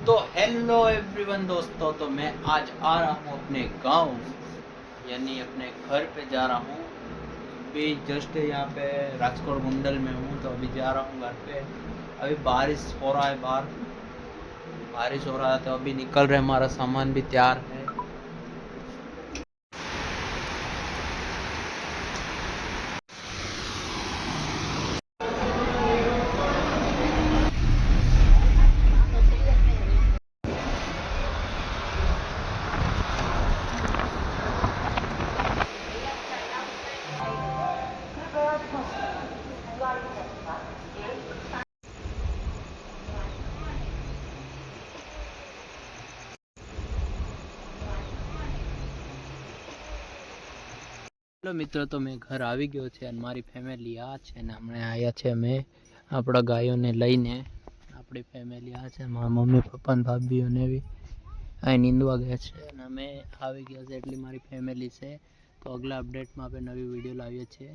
तो hello everyone दोस्तों, तो मैं आज आ रहा हूँ अपने गांव, यानी अपने घर पे जा रहा हूँ। अभी जस्ट यहाँ पे राजकोट गुंडल में हूँ, तो अभी जा रहा हूँ घर पे। अभी बारिश हो रहा है, बाहर बारिश हो रहा है, तो अभी निकल रहे, हमारा सामान भी तैयार है। હેલો મિત્રો, તો મેં ઘર આવી ગયો છે અને મારી ફેમિલી આ છે ને હમણાં આવ્યા છે અમે આપણા ગાયોને લઈને. આપણી ફેમિલી આ છે, મારા મમ્મી પપ્પા ને ભાભીઓને બી અહીં નીંદવા ગયા છે અને અમે આવી ગયા છે, એટલી મારી ફેમિલી છે. તો અગલા અપડેટમાં આપણે નવી વિડીયો લાવીએ છીએ.